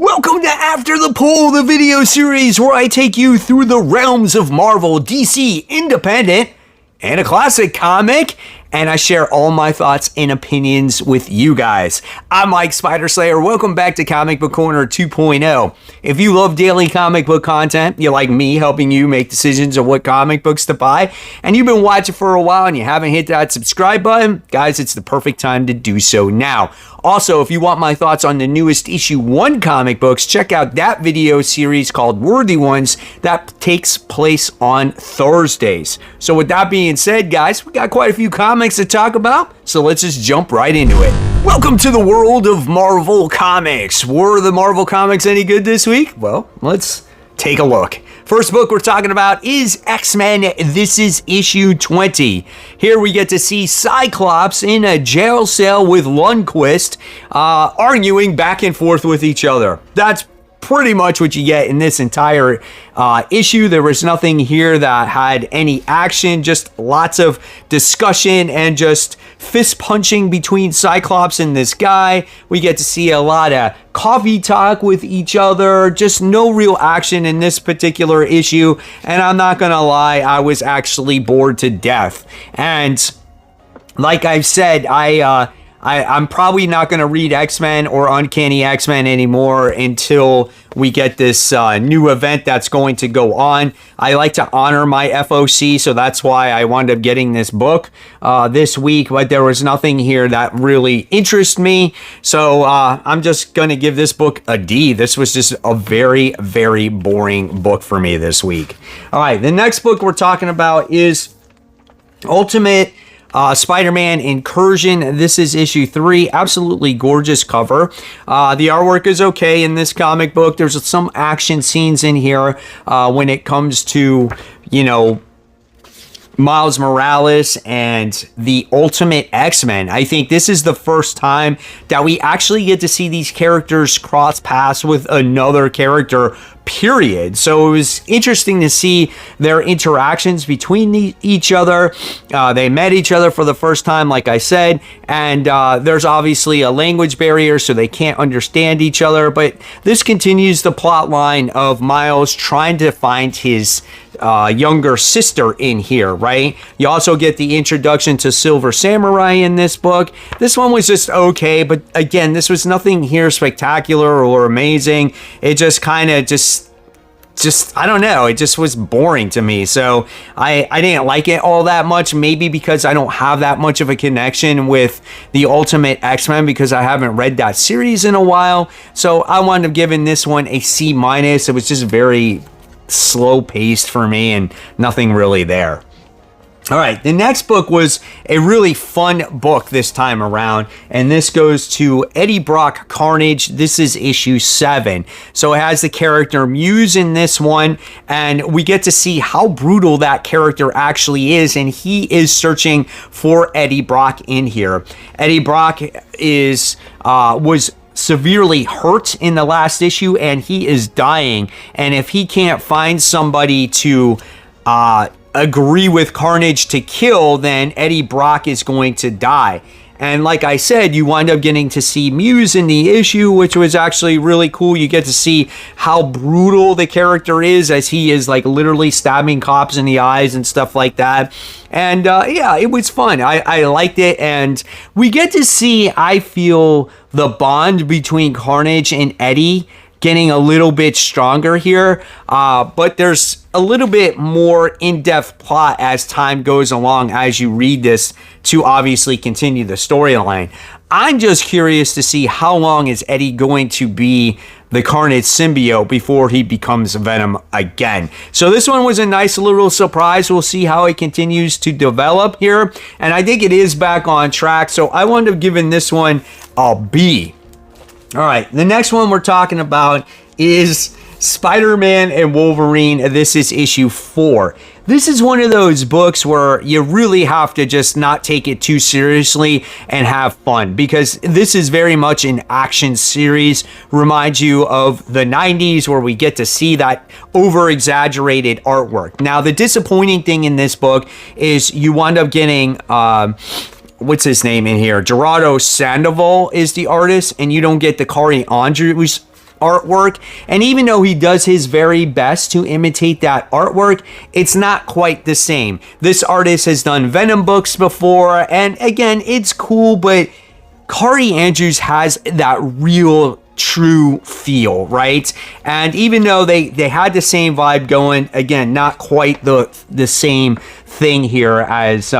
Welcome to After the Poll, the video series where I take you through the realms of Marvel, DC, independent, and a classic comic, and I share all my thoughts and opinions with you guys. I'm Mike Spider Slayer. Welcome back to Comic Book Corner 2.0. If you love daily comic book content, you like me helping you make decisions of what comic books to buy, and you've been watching for a while and you haven't hit that subscribe button, guys, it's the perfect time to do so now. Also, if you want my thoughts on the newest issue 1 comic books, check out that video series called Worthy Ones that takes place on Thursdays. So with that being said, guys, we got quite a few comics to talk about, so let's just jump right into it. Welcome to the world of Marvel Comics. Were the Marvel Comics any good this week? Well, let's take a look. First book we're talking about is X-Men. This is issue 20. Here we get to see Cyclops in a jail cell with Lundquist arguing back and forth with each other. That's pretty much what you get in this entire issue. There was nothing here that had any action, just lots of discussion and just fist punching between Cyclops and this guy. We get to see a lot of coffee talk with each other, just no real action in this particular issue, and I'm not gonna lie, I was actually bored to death. And like I've said, I'm probably not going to read X-Men or Uncanny X-Men anymore until we get this new event that's going to go on. I like to honor my FOC, so that's why I wound up getting this book this week, but there was nothing here that really interests me, so I'm just going to give this book a D. This was just a very, very boring book for me this week. All right, the next book we're talking about is Ultimate Spider-Man Incursion. This is issue 3. Absolutely gorgeous cover. The artwork is okay in this comic book. There's some action scenes in here when it comes to, you know, Miles Morales and the Ultimate X-Men. I think this is the first time that we actually get to see these characters cross paths with another character, period. So it was interesting to see their interactions between each other. They met each other for the first time, like I said, and there's obviously a language barrier, so they can't understand each other, but this continues the plot line of Miles trying to find his younger sister in here, right? You also get the introduction to Silver Samurai in this book. This one was just okay, but again, this was nothing here spectacular or amazing. It just kind of just I don't know, it just was boring to me. So I didn't like it all that much, maybe because I don't have that much of a connection with the Ultimate X-Men because I haven't read that series in a while. So I wound up giving this one a C-. It was just very slow paced for me and nothing really there. All right, the next book was a really fun book this time around, and this goes to Eddie Brock Carnage. This is issue 7. So it has the character Muse in this one, and we get to see how brutal that character actually is, and he is searching for Eddie Brock in here. Eddie Brock was severely hurt in the last issue, and he is dying, and if he can't find somebody to agree with Carnage to kill, then Eddie Brock is going to die. And like I said, you wind up getting to see Muse in the issue, which was actually really cool. You get to see how brutal the character is as he is like literally stabbing cops in the eyes and stuff like that. And yeah, it was fun. I liked it. And we get to see, I feel, the bond between Carnage and Eddie getting a little bit stronger here, but there's a little bit more in-depth plot as time goes along as you read this to obviously continue the storyline. I'm just curious to see how long is Eddie going to be the Carnage symbiote before he becomes Venom again. So this one was a nice little surprise. We'll see how it continues to develop here, and I think it is back on track, so I wound up giving this one a B. All right, the next one we're talking about is Spider-Man and Wolverine. This is issue 4. This is one of those books where you really have to just not take it too seriously and have fun, because this is very much an action series. Reminds you of the 90s where we get to see that over-exaggerated artwork. Now, the disappointing thing in this book is you wind up getting what's his name in here? Gerardo Sandoval is the artist, and you don't get the Corny artwork. And even though he does his very best to imitate that artwork, it's not quite the same. This artist has done Venom books before, and again, it's cool, but Corny Andrews has that real true feel, right? And even though they had the same vibe going, again, not quite the same thing here as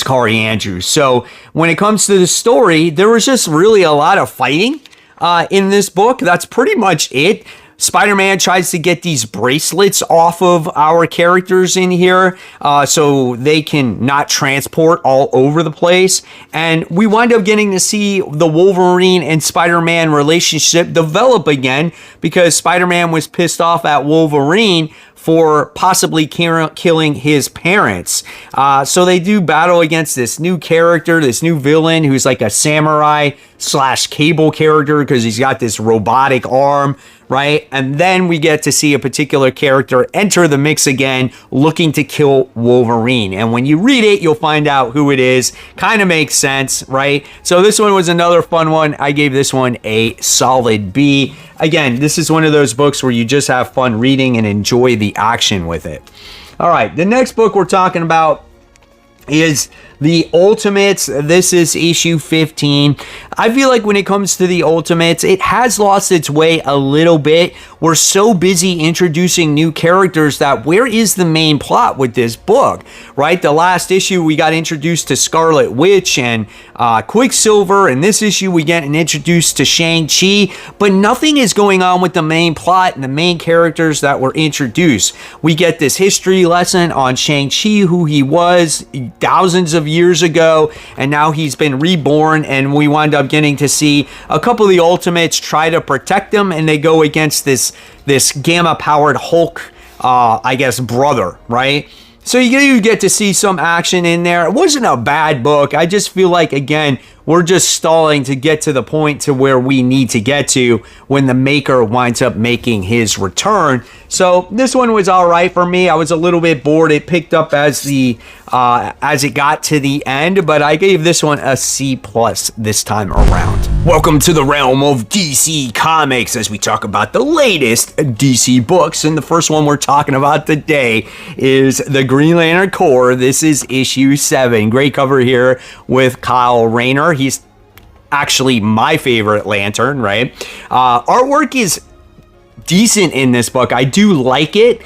Corny Andrews. So when it comes to the story, there was just really a lot of fighting in this book. That's pretty much it. Spider-Man tries to get these bracelets off of our characters in here so they can not transport all over the place. And we wind up getting to see the Wolverine and Spider-Man relationship develop again because Spider-Man was pissed off at Wolverine for possibly killing his parents. So they do battle against this new character, this new villain who's like a samurai / cable character because he's got this robotic arm, right? And then we get to see a particular character enter the mix again, looking to kill Wolverine. And when you read it, you'll find out who it is. Kind of makes sense, right? So this one was another fun one. I gave this one a solid B. Again, this is one of those books where you just have fun reading and enjoy the action with it. All right, the next book we're talking about is the Ultimates. This is issue 15. I feel like when it comes to the Ultimates, it has lost its way a little bit. We're so busy introducing new characters that where is the main plot with this book, right? The last issue, we got introduced to Scarlet Witch and Quicksilver. And this issue, we get introduced to Shang-Chi. But nothing is going on with the main plot and the main characters that were introduced. We get this history lesson on Shang-Chi, who he was thousands of years ago, and now he's been reborn, and we wind up getting to see a couple of the Ultimates try to protect him, and they go against this gamma-powered Hulk, I guess, brother, right? So you get to see some action in there. It wasn't a bad book. I just feel like, again, we're just stalling to get to the point to where we need to get to when the maker winds up making his return. So this one was all right for me. I was a little bit bored. It picked up as it got to the end, but I gave this one a C+ this time around. Welcome to the realm of DC Comics as we talk about the latest DC books. And the first one we're talking about today is the Green Lantern Corps. This is issue 7. Great cover here with Kyle Rayner. He's actually my favorite Lantern, right? Artwork is decent in this book. I do like it.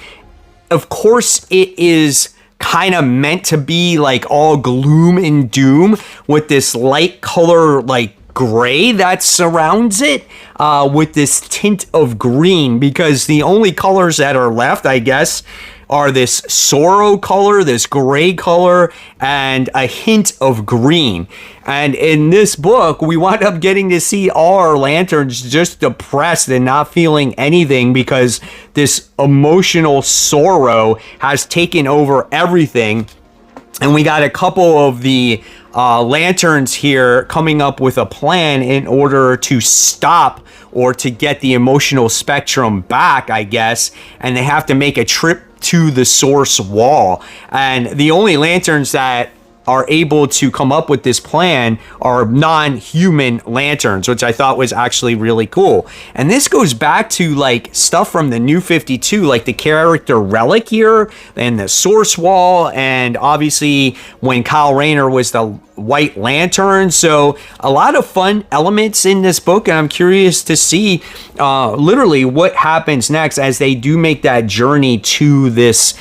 Of course, it is kind of meant to be like all gloom and doom with this light color, like gray that surrounds it with this tint of green, because the only colors that are left, I guess, are this sorrow color, this gray color, and a hint of green. And in this book, we wind up getting to see all our Lanterns just depressed and not feeling anything because this emotional sorrow has taken over everything. And we got a couple of the Lanterns here coming up with a plan in order to stop or to get the emotional spectrum back, I guess. And they have to make a trip to the source wall. And the only Lanterns that are able to come up with this plan are non-human Lanterns, which I thought was actually really cool. And this goes back to like stuff from the New 52, like the character Relic here and the source wall, and obviously when Kyle Rayner was the White Lantern. So a lot of fun elements in this book, and I'm curious to see literally what happens next as they do make that journey to this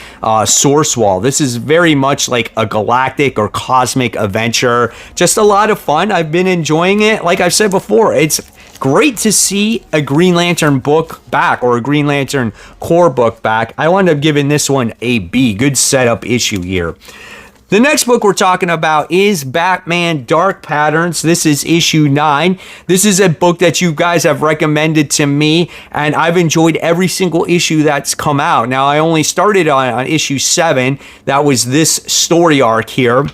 source wall. This is very much like a galactic or cosmic adventure. Just a lot of fun. I've been enjoying it. Like I've said before, it's great to see a Green Lantern book back, or a Green Lantern Corps book back. I wound up giving this one a B. Good setup issue here. The next book we're talking about is Batman Dark Patterns. This is issue 9. This is a book that you guys have recommended to me, and I've enjoyed every single issue that's come out. Now, I only started on issue 7. That was this story arc here,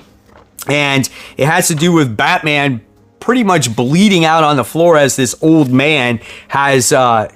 and it has to do with Batman pretty much bleeding out on the floor as this old man has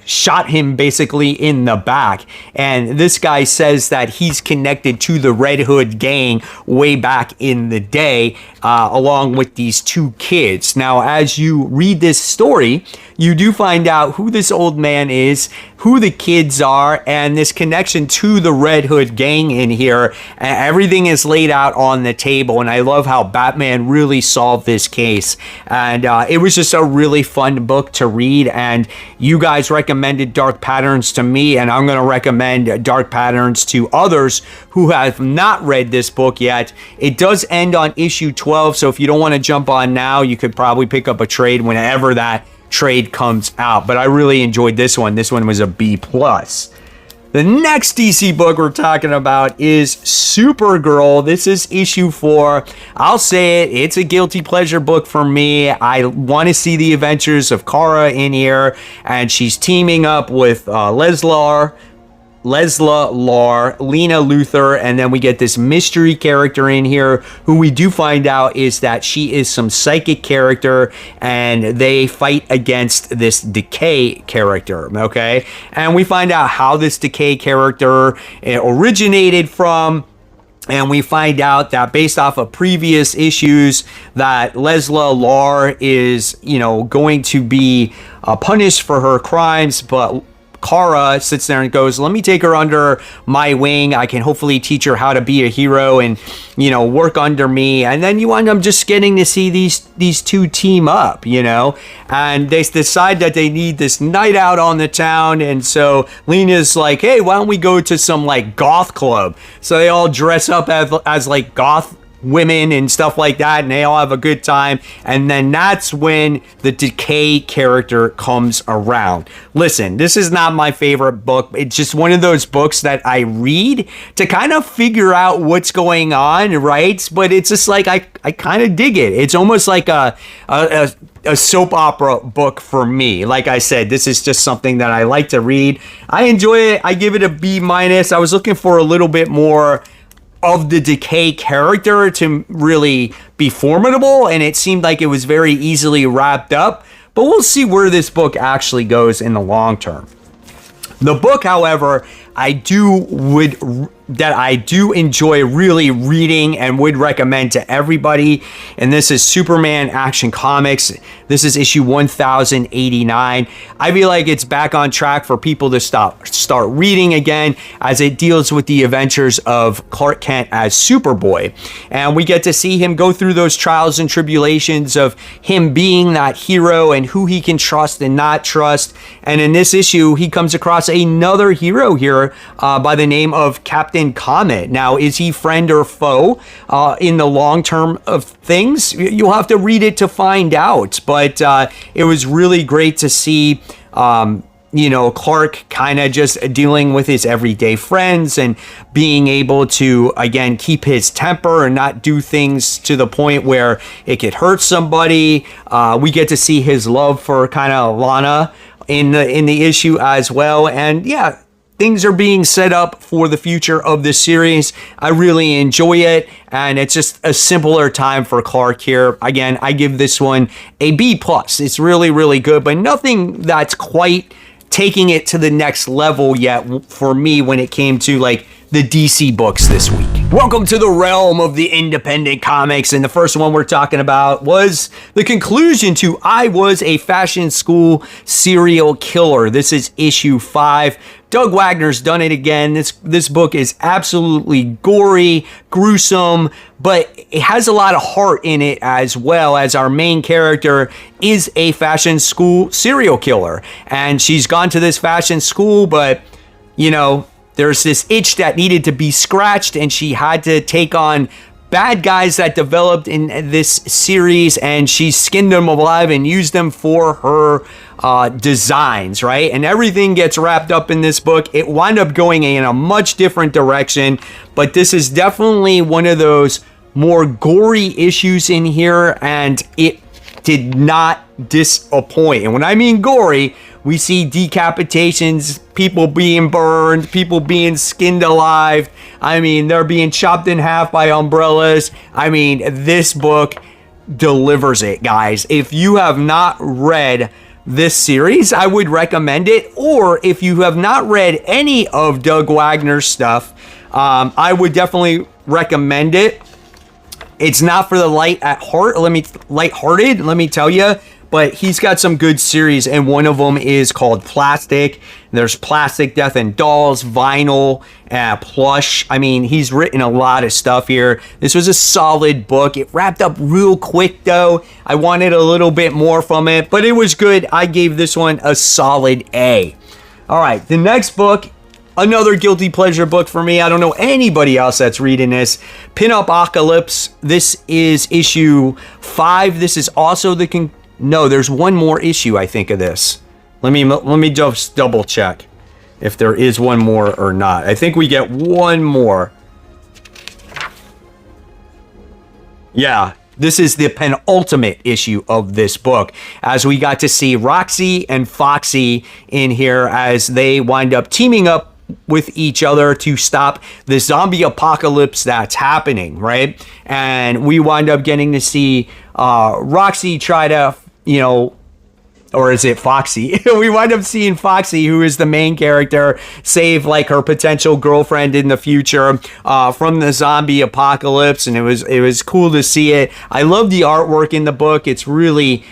shot him basically in the back. And this guy says that he's connected to the Red Hood gang way back in the day, along with these two kids. Now, as you read this story, you do find out who this old man is, who the kids are, and this connection to the Red Hood gang in here. Everything is laid out on the table, and I love how Batman really solved this case. And it was just a really fun book to read, and you guys recommended Dark Patterns to me, and I'm going to recommend Dark Patterns to others who have not read this book yet. It does end on issue 12, so if you don't want to jump on now, you could probably pick up a trade whenever that trade comes out. But I really enjoyed this one. This one was a B+. The next DC book we're talking about is Supergirl. This is issue 4. I'll say it, it's a guilty pleasure book for me. I want to see the adventures of Kara in here, and she's teaming up with Lesla, Lena Luthor, and then we get this mystery character in here who we do find out is that she is some psychic character, and they fight against this Decay character, okay? And we find out how this Decay character originated from, and we find out that based off of previous issues that Lesla Lar is, going to be punished for her crimes, but Kara sits there and goes, let me take her under my wing. I can hopefully teach her how to be a hero and, work under me. And then you end up just getting to see these two team up, and they decide that they need this night out on the town. And so Lena's like, hey, why don't we go to some like goth club? So they all dress up as like goth women and stuff like that, and they all have a good time. And then that's when the Decay character comes around. Listen, this is not my favorite book. It's just one of those books that I read to kind of figure out what's going on, right? But it's just like I kind of dig it. It's almost like a soap opera book for me. Like I said, this is just something that I like to read. I enjoy it. I give it a B-. I was looking for a little bit more of the Decay character to really be formidable, and it seemed like it was very easily wrapped up, but we'll see where this book actually goes in the long term. The book, however, I do enjoy really reading and would recommend to everybody, and this is Superman Action Comics. This is issue 1089. I feel like it's back on track for people to start reading again, as it deals with the adventures of Clark Kent as Superboy, and we get to see him go through those trials and tribulations of him being that hero and who he can trust and not trust. And in this issue, he comes across another hero here by the name of Captain Comet. Now, is he friend or foe in the long term of things? You'll have to read it to find out. But it was really great to see, Clark kind of just dealing with his everyday friends and being able to, again, keep his temper and not do things to the point where it could hurt somebody. We get to see his love for kind of Lana in the issue as well. And yeah, things are being set up for the future of this series. I really enjoy it, and it's just a simpler time for Clark here. Again, I give this one a B+. It's really, really good, but nothing that's quite taking it to the next level yet for me when it came to like the DC books this week. Welcome to the realm of the independent comics, and the first one we're talking about was the conclusion to I Was a Fashion School Serial Killer. This is issue 5. Doug Wagner's done it again. This book is absolutely gory, gruesome, but it has a lot of heart in it as well, as our main character is a fashion school serial killer. And she's gone to this fashion school, but, there's this itch that needed to be scratched, and she had to take on bad guys that developed in this series, and she skinned them alive and used them for her designs, right? And everything gets wrapped up in this book. It wound up going in a much different direction, but this is definitely one of those more gory issues in here, and it did not disappoint. And when I mean gory, we see decapitations, people being burned, people being skinned alive. I mean, they're being chopped in half by umbrellas. I mean, this book delivers it, guys. If you have not read this series, I would recommend it. Or if you have not read any of Doug Wagner's stuff, I would definitely recommend it. It's not for the lighthearted, let me tell you. but he's got some good series, and one of them is called Plastic. There's Plastic, Death and Dolls, Vinyl, Plush. I mean, he's written a lot of stuff here. This was a solid book. It wrapped up real quick, though. I wanted a little bit more from it, but it was good. I gave this one a solid A. All right, the next book, another guilty pleasure book for me. I don't know anybody else that's reading this. Pin-Up-Ocalypse. This is issue 5. This is also no, there's one more issue, I think, of this. Let me just double check if there is one more or not. I think we get one more. Yeah, this is the penultimate issue of this book, as we got to see Roxy and Foxy in here as they wind up teaming up with each other to stop the zombie apocalypse that's happening, right? And we wind up getting to see Roxy try to, or is it Foxy? We wind up seeing Foxy, who is the main character, save like her potential girlfriend in the future from the zombie apocalypse, and it was cool to see it. I love the artwork in the book. It's really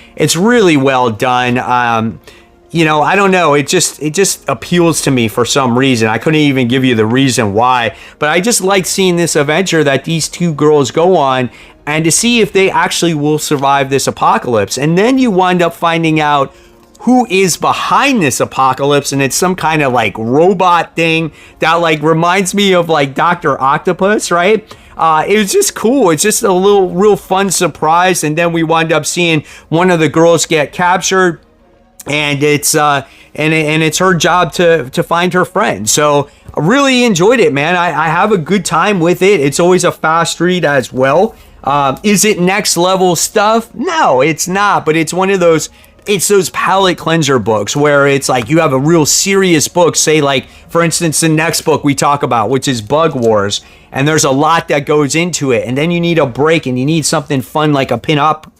well done. I don't know. It just appeals to me for some reason. I couldn't even give you the reason why, but I just like seeing this adventure that these two girls go on, and to see if they actually will survive this apocalypse. And then you wind up finding out who is behind this apocalypse, and it's some kind of like robot thing that like reminds me of like Dr. Octopus, right? It was just cool. It's just a real fun surprise. And then we wind up seeing one of the girls get captured, and it's it's her job to find her friend. So I really enjoyed it, man. I have a good time with it. It's always a fast read as well. Is it next level stuff? No, it's not, but it's one of those, it's those palate cleanser books where it's like you have a real serious book, say like, for instance, the next book we talk about, which is Bug Wars, and there's a lot that goes into it, and then you need a break and you need something fun like a pin-up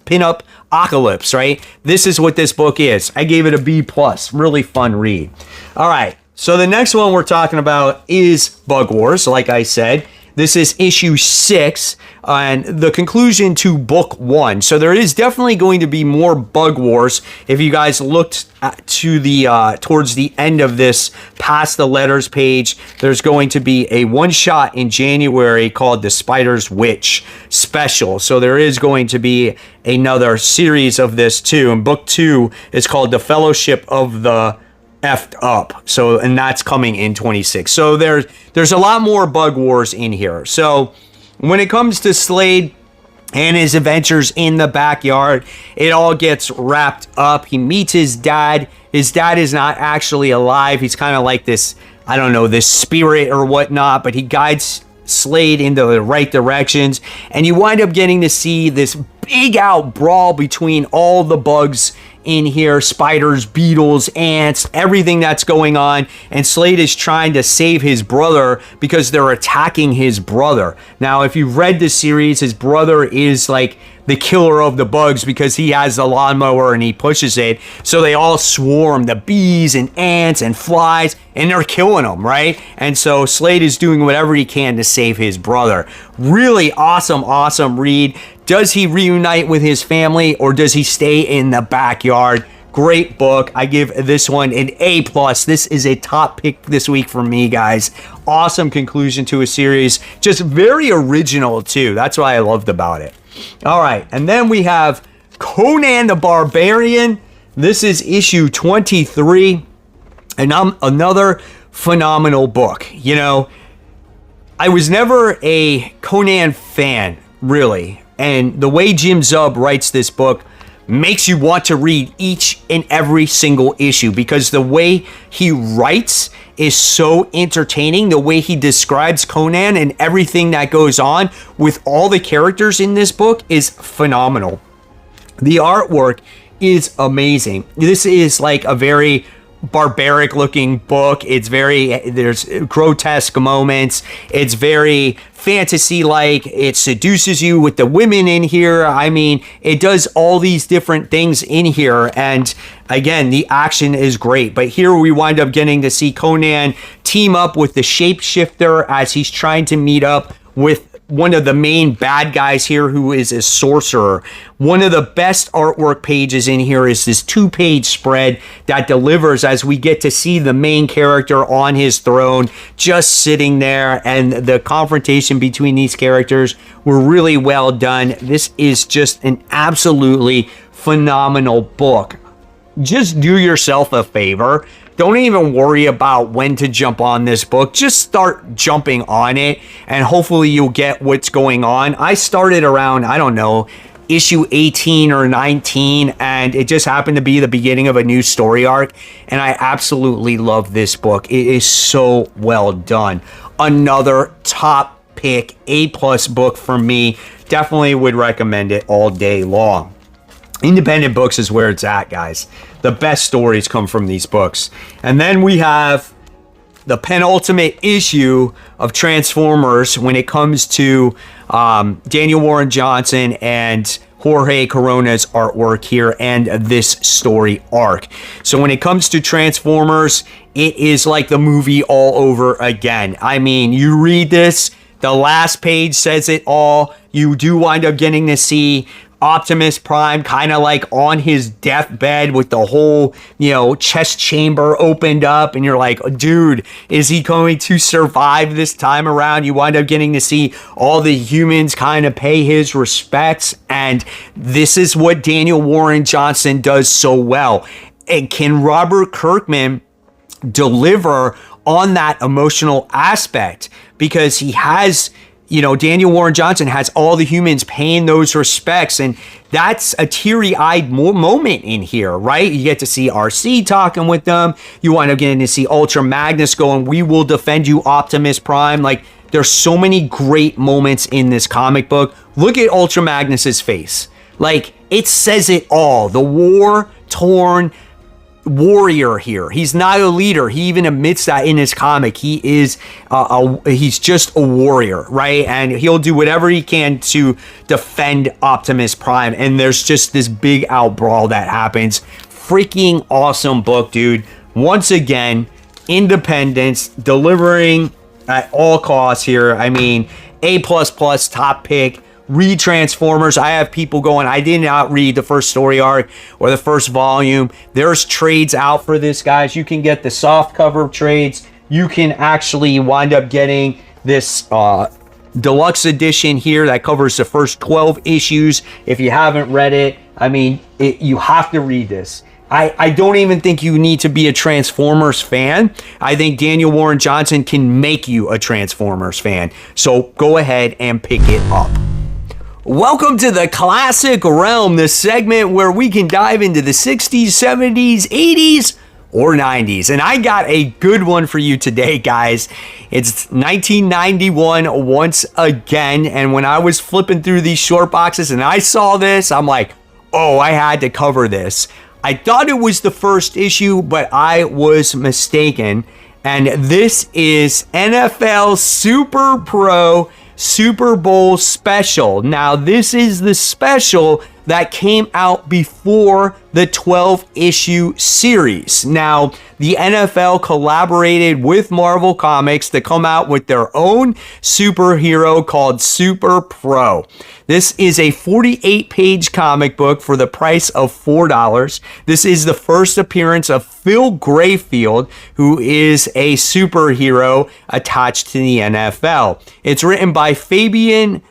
apocalypse, right? This is what this book is. I gave it a B+, really fun read. All right, so the next one we're talking about is Bug Wars, like I said. This is issue 6 and the conclusion to book 1. So there is definitely going to be more Bug Wars. If you guys looked to the towards the end of this, past the letters page, there's going to be a one-shot in January called the Spider's Witch Special. So there is going to be another series of this too. And book 2 is called The Fellowship of the Effed Up. So, and that's coming in 26. So there's a lot more Bug Wars in here. So when it comes to Slade and his adventures in the backyard, it all gets wrapped up. He meets his dad. His dad is not actually alive. He's kind of like this, I don't know, this spirit or whatnot, but he guides Slade into the right directions, and you wind up getting to see this big out brawl between all the bugs in here, spiders, beetles, ants, everything that's going on, and Slade is trying to save his brother because they're attacking his brother. Now, if you've read this series, his brother is like the killer of the bugs because he has the lawnmower and he pushes it, so they all swarm, the bees and ants and flies, and they're killing them, right? And so Slade is doing whatever he can to save his brother. Really awesome read. Does he reunite with his family, or does he stay in the backyard? Great book. I give this one an A+. This is a top pick this week for me, guys. Awesome conclusion to a series. Just very original, too. That's what I loved about it. All right, and then we have Conan the Barbarian. This is issue 23, and another phenomenal book. You know, I was never a Conan fan, really. And the way Jim Zub writes this book makes you want to read each and every single issue, because the way he writes is so entertaining. The way he describes Conan and everything that goes on with all the characters in this book is phenomenal. The artwork is amazing. This is like a very barbaric looking book. There's grotesque moments. It's very fantasy like. It seduces you with the women in here. I mean, it does all these different things in here, and again, the action is great. But here we wind up getting to see Conan team up with the shapeshifter as he's trying to meet up with one of the main bad guys here, who is a sorcerer. One of the best artwork pages in here is this 2-page spread that delivers as we get to see the main character on his throne, just sitting there, and the confrontation between these characters were really well done. This is just an absolutely phenomenal book. Just do yourself a favor. Don't even worry about when to jump on this book. Just start jumping on it, and hopefully you'll get what's going on. I started around, I don't know, issue 18 or 19, and it just happened to be the beginning of a new story arc, and I absolutely love this book. It is so well done. Another top pick, A+ book for me. Definitely would recommend it all day long. Independent books is where it's at, guys. The best stories come from these books. And then we have the penultimate issue of Transformers when it comes to Daniel Warren Johnson and Jorge Corona's artwork here and this story arc. So when it comes to Transformers, it is like the movie all over again. I mean, you read this, the last page says it all. You do wind up getting to see Optimus Prime kind of like on his deathbed with the whole, chest chamber opened up, and you're like, dude, is he going to survive this time around? You wind up getting to see all the humans kind of pay his respects, and this is what Daniel Warren Johnson does so well. And can Robert Kirkman deliver on that emotional aspect? Because he has, Daniel Warren Johnson has all the humans paying those respects, and that's a teary-eyed moment in here, right? You get to see RC talking with them. You wind up getting to see Ultra Magnus going, "We will defend you, Optimus Prime." Like, there's so many great moments in this comic book. Look at Ultra Magnus's face. Like, it says it all. The war-torn warrior here. He's not a leader. He even admits that in his comic. He is he's just a warrior, right? And he'll do whatever he can to defend Optimus Prime. And there's just this big out brawl that happens. Freaking awesome book, dude. Once again, independence, delivering at all costs here. I mean, A++ top pick. Read Transformers. I have people going, I did not read the first story arc or the first volume. There's trades out for this, guys. You can get the soft cover trades. You can actually wind up getting this deluxe edition here that covers the first 12 issues. If you haven't read it, I mean, you have to read this. I don't even think you need to be a Transformers fan. I think Daniel Warren Johnson can make you a Transformers fan. So go ahead and pick it up. Welcome to the Classic Realm, the segment where we can dive into the 60s, 70s, 80s, or 90s. And I got a good one for you today, guys. It's 1991 once again. And when I was flipping through these short boxes and I saw this, I'm like, oh, I had to cover this. I thought it was the first issue, but I was mistaken. And this is NFL Super Pro Super Bowl special. Now, this is the special that came out before the 12-issue series. Now, the NFL collaborated with Marvel Comics to come out with their own superhero called Super Pro. This is a 48-page comic book for the price of $4. This is the first appearance of Phil Grayfield, who is a superhero attached to the NFL. It's written by Fabian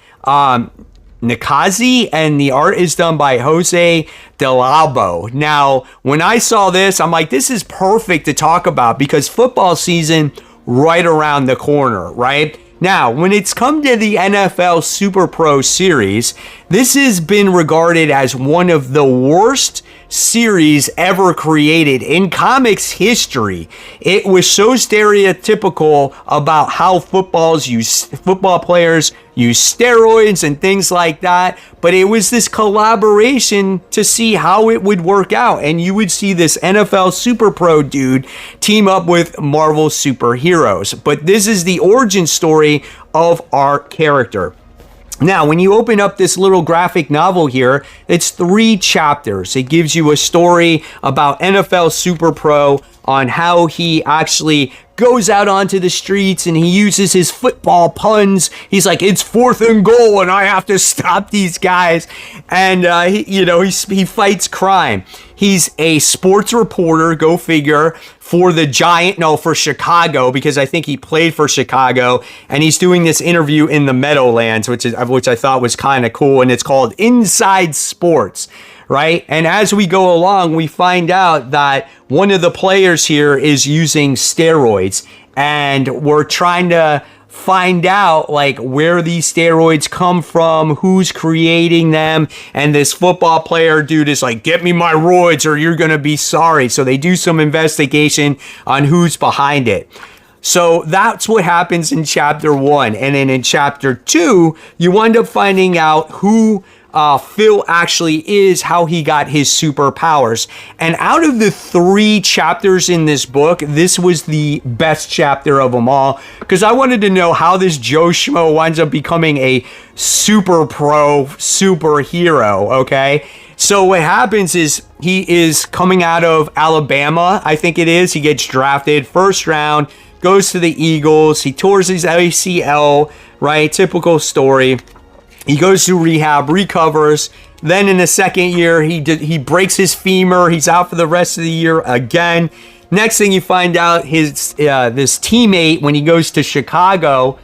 Nikazi, and the art is done by Jose Delabo. Now, when I saw this, I'm like, this is perfect to talk about because football season right around the corner, right? Now, when it's come to the NFL Super Pro Series, this has been regarded as one of the worst series ever created in comics history. It was so stereotypical about how football players use steroids and things like that, but it was this collaboration to see how it would work out, and you would see this NFL Super Pro dude team up with Marvel superheroes. But this is the origin story of our character. Now, when you open up this little graphic novel here, it's 3 chapters. It gives you a story about NFL Super Pro on how he actually goes out onto the streets and he uses his football puns. He's like, it's 4th and goal and I have to stop these guys. And, he fights crime. He's a sports reporter, go figure, for for Chicago, because I think he played for Chicago, and he's doing this interview in the Meadowlands, which I thought was kind of cool, and it's called Inside Sports, right? And as we go along, we find out that one of the players here is using steroids, and we're trying to find out like where these steroids come from, who's creating them, and this football player dude is like, get me my roids or you're gonna be sorry. So they do some investigation on who's behind it. So that's what happens in chapter 1. And then in chapter 2, you wind up finding out who Phil actually is, how he got his superpowers. And out of the 3 chapters in this book, this was the best chapter of them all, because I wanted to know how this Joe Schmo winds up becoming a super pro superhero, okay? So what happens is he is coming out of Alabama, I think it is. He gets drafted 1st round, goes to the Eagles. He tears his ACL, right? Typical story. He goes to rehab, recovers. Then in the 2nd year, he breaks his femur. He's out for the rest of the year again. Next thing you find out, his this teammate, when he goes to Chicago,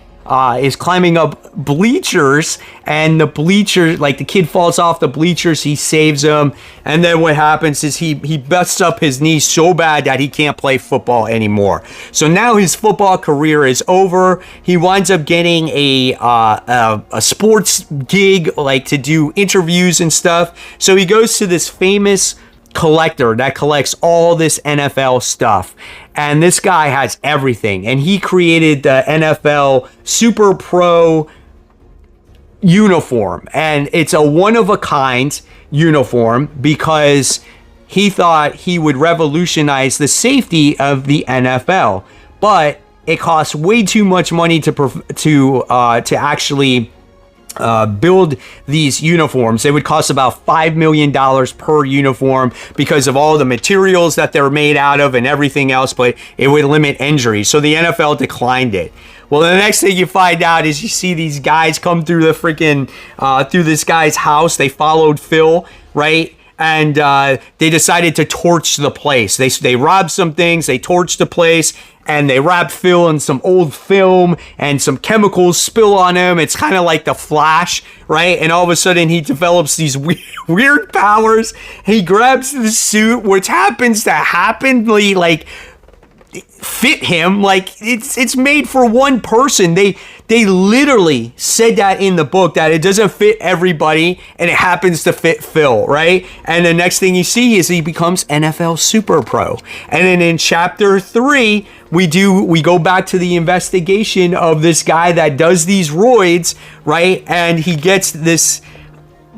is climbing up bleachers, and the kid falls off the bleachers. He saves him, and then what happens is he busts up his knee so bad that he can't play football anymore. So now his football career is over. He winds up getting a sports gig, like to do interviews and stuff. So he goes to this famous collector that collects all this NFL stuff. And this guy has everything. And he created the NFL Super Pro uniform. And it's a one-of-a-kind uniform because he thought he would revolutionize the safety of the NFL. But it costs way too much money to actually build these uniforms. It would cost about $5 million per uniform because of all the materials that they're made out of and everything else, but it would limit injuries. So the NFL declined it. Well, the next thing you find out is you see these guys come through the freaking, through this guy's house. They followed Phil, right? And they decided to torch the place. They robbed some things, they torched the place, and they wrapped Phil in some old film, and some chemicals spill on him. It's kind of like the Flash, right? And all of a sudden he develops these weird powers. He grabs the suit, which happens to happenly fit him. Like it's made for one person. They literally said that in the book, that it doesn't fit everybody and it happens to fit Phil, right? And the next thing you see is he becomes NFL Super Pro. And then in chapter 3, we go back to the investigation of this guy that does these roids, right? And he gets this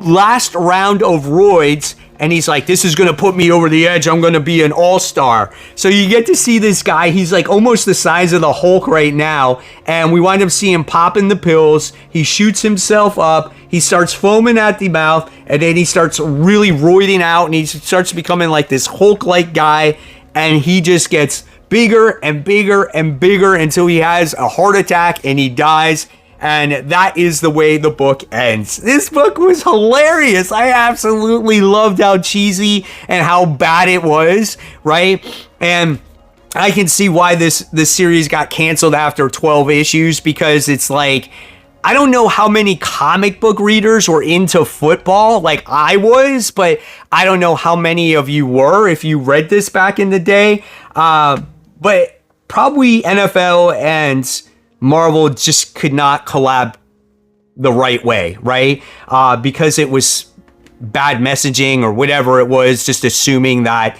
last round of roids, and he's like, this is going to put me over the edge. I'm going to be an all-star. So you get to see this guy. He's like almost the size of the Hulk right now. And we wind up seeing him popping the pills. He shoots himself up. He starts foaming at the mouth. And then he starts really roiding out. And he starts becoming like this Hulk-like guy. And he just gets bigger and bigger and bigger until he has a heart attack and he dies. And that is the way the book ends. This book was hilarious. I absolutely loved how cheesy and how bad it was, right? And I can see why this series got canceled after 12 issues, because it's like, I don't know how many comic book readers were into football like I was, but I don't know how many of you were if you read this back in the day. But probably NFL and Marvel just could not collab the right way, right? Because it was bad messaging or whatever it was, just assuming that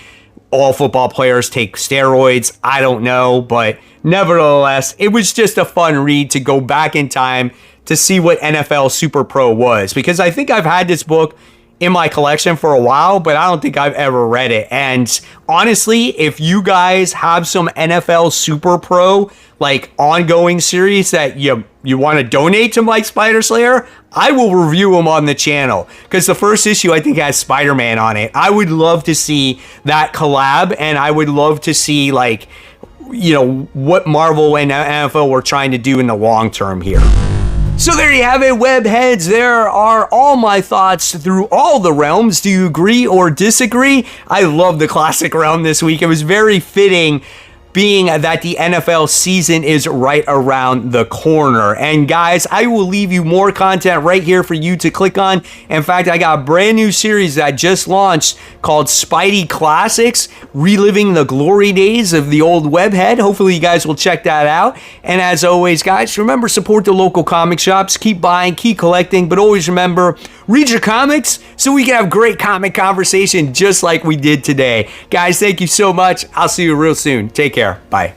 all football players take steroids. I don't know, but nevertheless, it was just a fun read to go back in time to see what NFL Super Pro was. Because I think I've had this book in my collection for a while, but I don't think I've ever read it. And honestly, if you guys have some NFL Super Pro like ongoing series that you want to donate to Mike Spider Slayer, I will review them on the channel, because the first issue I think has Spider-Man on it. I would love to see that collab, and I would love to see like, you know, what Marvel and NFL were trying to do in the long term here. So there you have it, webheads. There are all my thoughts through all the realms. Do you agree or disagree? I love the classic realm this week. It was very fitting, being that the NFL season is right around the corner. And guys, I will leave you more content right here for you to click on. In fact, I got a brand new series that just launched called Spidey Classics, reliving the glory days of the old webhead. Hopefully you guys will check that out. And as always, guys, remember, support the local comic shops. Keep buying, keep collecting, but always remember, read your comics so we can have great comic conversation just like we did today. Guys, thank you so much. I'll see you real soon. Take care. Bye.